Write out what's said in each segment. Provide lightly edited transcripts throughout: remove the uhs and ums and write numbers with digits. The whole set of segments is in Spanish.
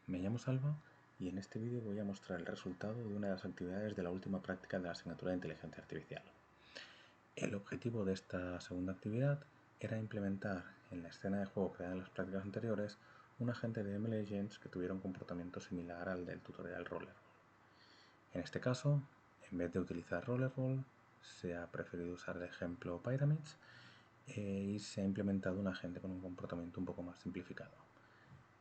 Me llamo Salva y en este vídeo voy a mostrar el resultado de una de las actividades de la última práctica de la asignatura de Inteligencia Artificial. El objetivo de esta segunda actividad era implementar en la escena de juego creada en las prácticas anteriores un agente de ML-Agents que tuviera un comportamiento similar al del tutorial Rollerball. En este caso, en vez de utilizar Rollerball, se ha preferido usar el ejemplo Pyramids y se ha implementado un agente con un comportamiento un poco más simplificado.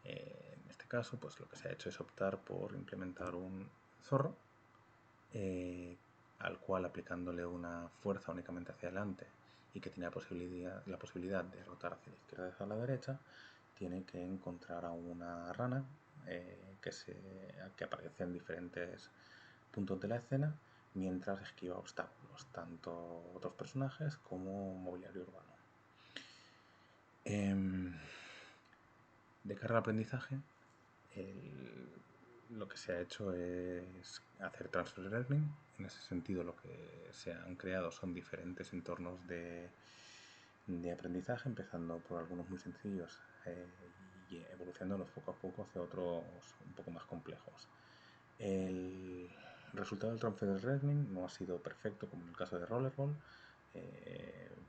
En este caso, pues lo que se ha hecho es optar por implementar un zorro al cual, aplicándole una fuerza únicamente hacia adelante y que tiene la posibilidad de rotar hacia la izquierda y hacia la derecha, tiene que encontrar a una rana que aparece en diferentes puntos de la escena mientras esquiva obstáculos, tanto otros personajes como mobiliario urbano. De cara al aprendizaje, lo que se ha hecho es hacer transfer learning. En ese sentido, lo que se han creado son diferentes entornos de aprendizaje, empezando por algunos muy sencillos y evolucionándolos poco a poco hacia otros un poco más complejos. El resultado del transfer learning no ha sido perfecto, como en el caso de Rollerball.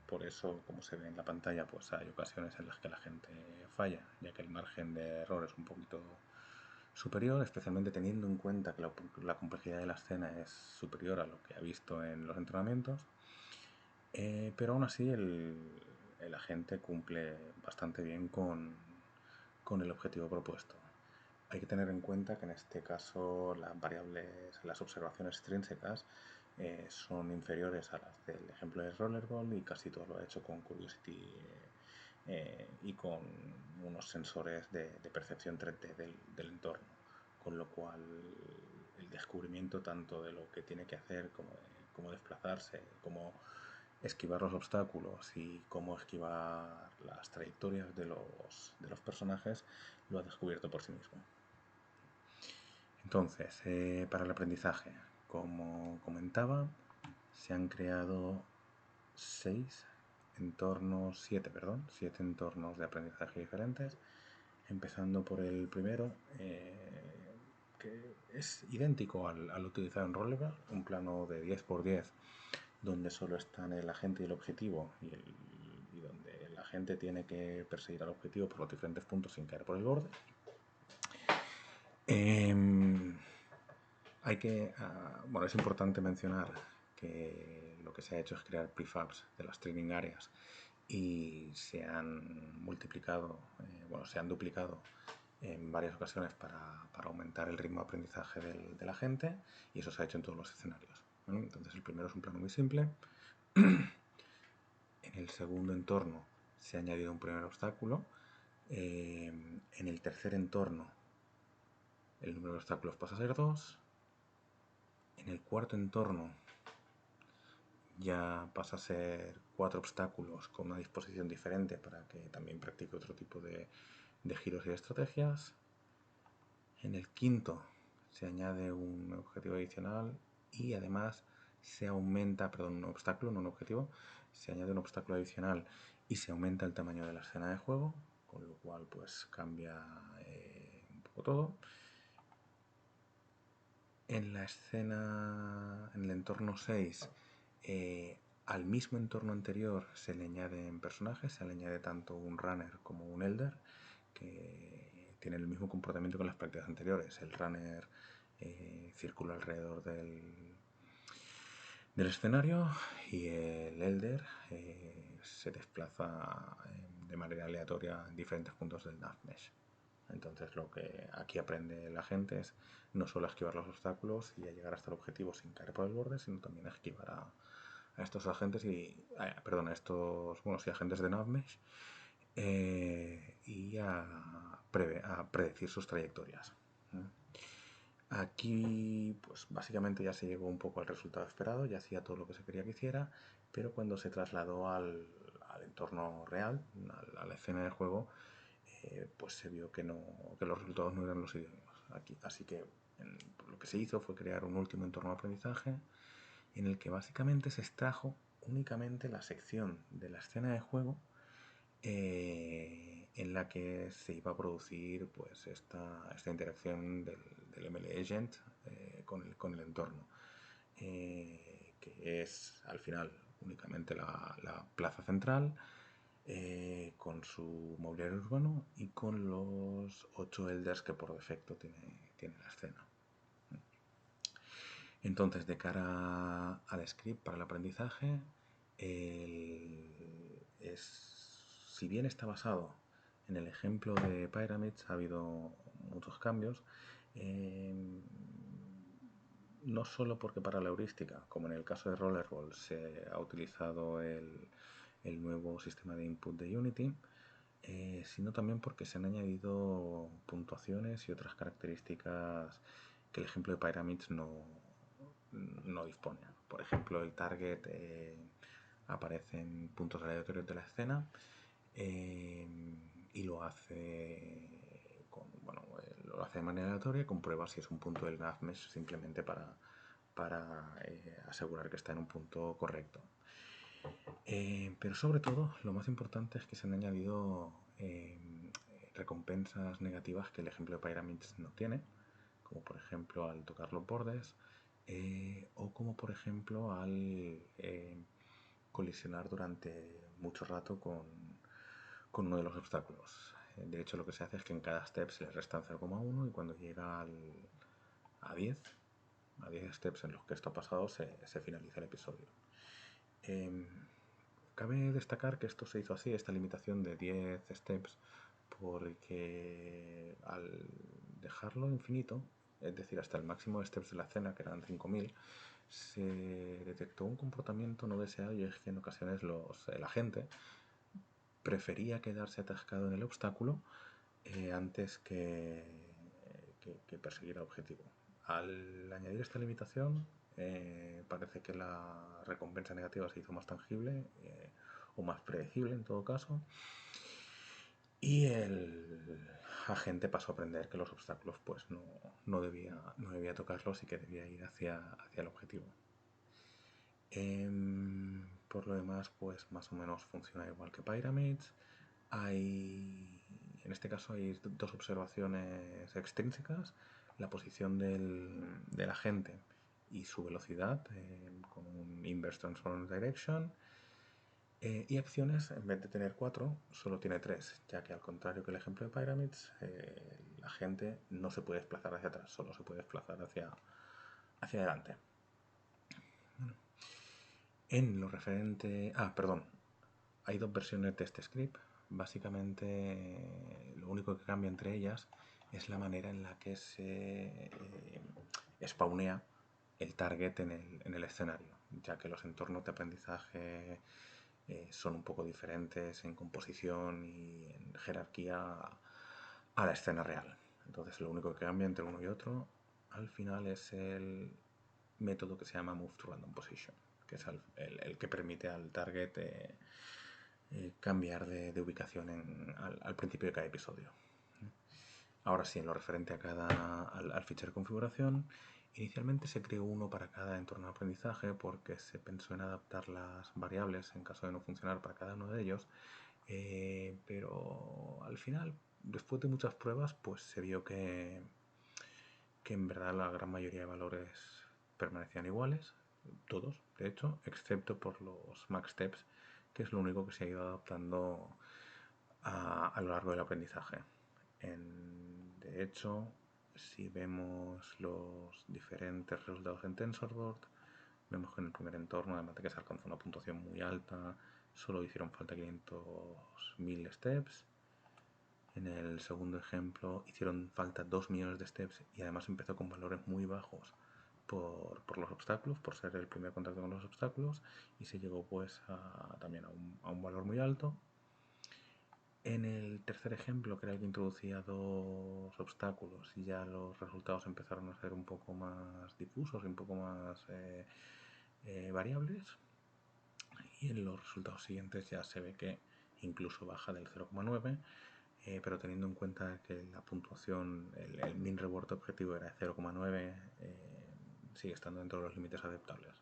Por eso, como se ve en la pantalla, pues hay ocasiones en las que la gente falla, ya que el margen de error es un poquito superior, especialmente teniendo en cuenta que la complejidad de la escena es superior a lo que ha visto en los entrenamientos. Pero aún así el agente cumple bastante bien con el objetivo propuesto. Hay que tener en cuenta que en este caso las observaciones extrínsecas son inferiores a las del ejemplo de Rollerball y casi todo lo ha hecho con Curiosity y con unos sensores de percepción 3D del entorno, con lo cual el descubrimiento tanto de lo que tiene que hacer como de cómo desplazarse, cómo esquivar los obstáculos y cómo esquivar las trayectorias de los personajes lo ha descubierto por sí mismo. Entonces, para el aprendizaje, como comentaba, se han creado 7 entornos de aprendizaje diferentes, empezando por el primero, que es idéntico al utilizado en Rollerball, un plano de 10×10, donde solo están el agente y el objetivo, y donde el agente tiene que perseguir al objetivo por los diferentes puntos sin caer por el borde. Es importante mencionar que lo que se ha hecho es crear prefabs de las training areas y se han duplicado en varias ocasiones para aumentar el ritmo de aprendizaje de la gente, y eso se ha hecho en todos los escenarios. Entonces el primero es un plano muy simple. En el segundo entorno se ha añadido un primer obstáculo. En el tercer entorno el número de obstáculos pasa a ser 2. En el cuarto entorno ya pasa a ser 4 obstáculos con una disposición diferente para que también practique otro tipo de giros y de estrategias. En el quinto se añade un objetivo adicional y además se aumenta, un obstáculo, no un objetivo, se añade un obstáculo adicional y se aumenta el tamaño de la escena de juego, con lo cual pues cambia un poco todo. En la escena, en el entorno 6, al mismo entorno anterior se le añaden personajes, se le añade tanto un runner como un elder, que tienen el mismo comportamiento que en las prácticas anteriores. El runner circula alrededor del escenario y el elder se desplaza de manera aleatoria en diferentes puntos del Navmesh. Entonces lo que aquí aprende la gente es no solo a esquivar los obstáculos y a llegar hasta el objetivo sin caer por el borde, sino también a esquivar a estos agentes agentes de Navmesh y a predecir sus trayectorias. Aquí pues básicamente ya se llegó un poco al resultado esperado, ya hacía todo lo que se quería que hiciera, pero cuando se trasladó al entorno real, a la escena de juego, pues se vio que los resultados no eran los idóneos aquí. Así que lo que se hizo fue crear un último entorno de aprendizaje en el que básicamente se extrajo únicamente la sección de la escena de juego en la que se iba a producir pues esta interacción del ML Agent con el entorno, que es al final únicamente la plaza central, con su mobiliario urbano y con los 8 elders que por defecto tiene la escena. Entonces, de cara al script para el aprendizaje, si bien está basado en el ejemplo de Pyramids, ha habido muchos cambios. No solo porque para la heurística, como en el caso de Rollerball, se ha utilizado el nuevo sistema de input de Unity, sino también porque se han añadido puntuaciones y otras características que el ejemplo de Pyramids no dispone. Por ejemplo, el target aparece en puntos aleatorios de la escena y lo hace lo hace de manera aleatoria, comprueba si es un punto del graph mesh simplemente para asegurar que está en un punto correcto. Pero sobre todo, lo más importante es que se han añadido recompensas negativas que el ejemplo de Pyramids no tiene, como por ejemplo al tocar los bordes, o como por ejemplo al colisionar durante mucho rato con uno de los obstáculos. De hecho, lo que se hace es que en cada step se le restan 0,1 y cuando llega a 10 steps en los que esto ha pasado, se finaliza el episodio. Cabe destacar que esto se hizo así, esta limitación de 10 steps, porque al dejarlo infinito, es decir, hasta el máximo de steps de la escena, que eran 5000, se detectó un comportamiento no deseado, y es que en ocasiones el agente prefería quedarse atascado en el obstáculo antes que perseguir el objetivo. Al añadir esta limitación, parece que la recompensa negativa se hizo más tangible o más predecible en todo caso, y el agente pasó a aprender que los obstáculos pues no debía tocarlos y que debía ir hacia el objetivo. Por lo demás, pues más o menos funciona igual que Pyramids. En este caso hay dos observaciones extrínsecas: la posición del agente y su velocidad con un Inverse Transform Direction, y acciones, en vez de tener 4, solo tiene 3, ya que al contrario que el ejemplo de Pyramids, el agente no se puede desplazar hacia atrás, solo se puede desplazar hacia adelante. En lo referente... hay dos versiones de este script. Básicamente lo único que cambia entre ellas es la manera en la que se spawnea el target en el escenario, ya que los entornos de aprendizaje son un poco diferentes en composición y en jerarquía a la escena real. Entonces lo único que cambia entre uno y otro al final es el método que se llama Move to Random Position, que es el que permite al target cambiar de ubicación al principio de cada episodio. Ahora sí, en lo referente al fichero de configuración, inicialmente se creó uno para cada entorno de aprendizaje porque se pensó en adaptar las variables en caso de no funcionar para cada uno de ellos, pero al final, después de muchas pruebas, pues se vio que en verdad la gran mayoría de valores permanecían iguales, todos, de hecho, excepto por los max steps, que es lo único que se ha ido adaptando a lo largo del aprendizaje. De hecho, si vemos los diferentes resultados en TensorBoard, vemos que en el primer entorno, además de que se alcanzó una puntuación muy alta, solo hicieron falta 500.000 steps. En el segundo ejemplo hicieron falta 2 millones de steps y además empezó con valores muy bajos por los obstáculos, por ser el primer contacto con los obstáculos, y se llegó pues también a un valor muy alto. En el tercer ejemplo, que era el que introducía 2 obstáculos, y ya los resultados empezaron a ser un poco más difusos y un poco más variables, y en los resultados siguientes ya se ve que incluso baja del 0,9, pero teniendo en cuenta que la puntuación, el min reward objetivo era de 0,9, sigue estando dentro de los límites aceptables,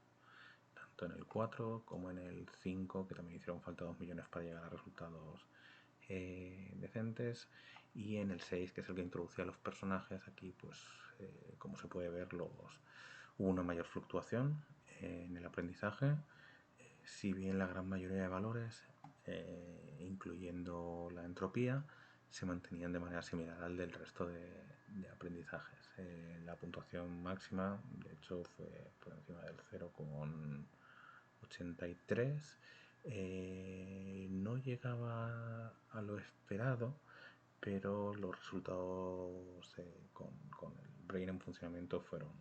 tanto en el 4 como en el 5, que también hicieron falta 2 millones para llegar a resultados decentes. Y en el 6, que es el que introduce a los personajes, aquí pues como se puede ver hubo una mayor fluctuación en el aprendizaje, si bien la gran mayoría de valores, incluyendo la entropía, se mantenían de manera similar al del resto de aprendizajes. La puntuación máxima, de hecho, fue por encima del 0,83. No llegaba a lo esperado, pero los resultados con el brain en funcionamiento fueron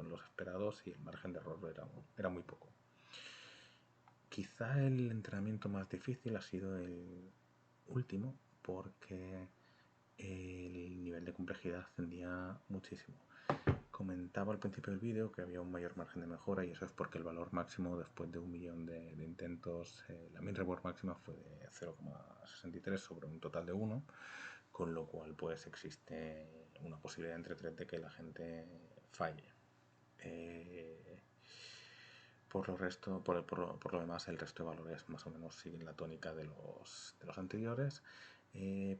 los esperados y el margen de error era muy poco. Quizá el entrenamiento más difícil ha sido el último, porque el nivel de complejidad ascendía muchísimo. Comentaba al principio del vídeo que había un mayor margen de mejora, y eso es porque el valor máximo después de 1.000.000 de intentos, la mean reward máxima fue de 0,63 sobre un total de 1, con lo cual pues existe una posibilidad entre 3 de que la gente falle. Por lo demás, el resto de valores más o menos siguen la tónica de los anteriores,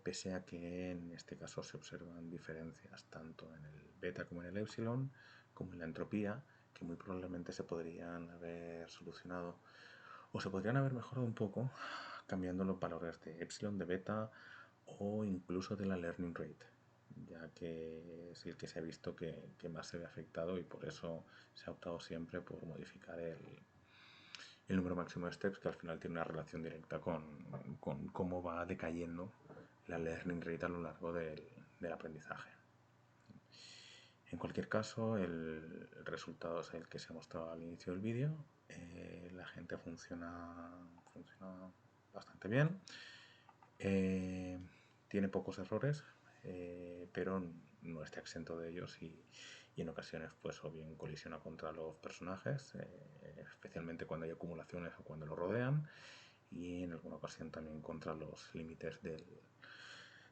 pese a que en este caso se observan diferencias tanto en el beta como en el epsilon, como en la entropía, que muy probablemente se podrían haber solucionado o se podrían haber mejorado un poco cambiando los valores de epsilon, de beta o incluso de la learning rate, ya que es el que se ha visto que más se ve afectado, y por eso se ha optado siempre por modificar el número máximo de steps, que al final tiene una relación directa con cómo va decayendo la learning rate a lo largo del aprendizaje. En cualquier caso, el resultado es el que se ha mostrado al inicio del vídeo. La gente funciona bastante bien. Tiene pocos errores, pero no está exento de ellos, y en ocasiones pues o bien colisiona contra los personajes, especialmente cuando hay acumulaciones o cuando lo rodean, y en alguna ocasión también contra los límites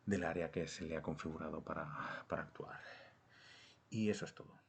del área que se le ha configurado para actuar. Y eso es todo.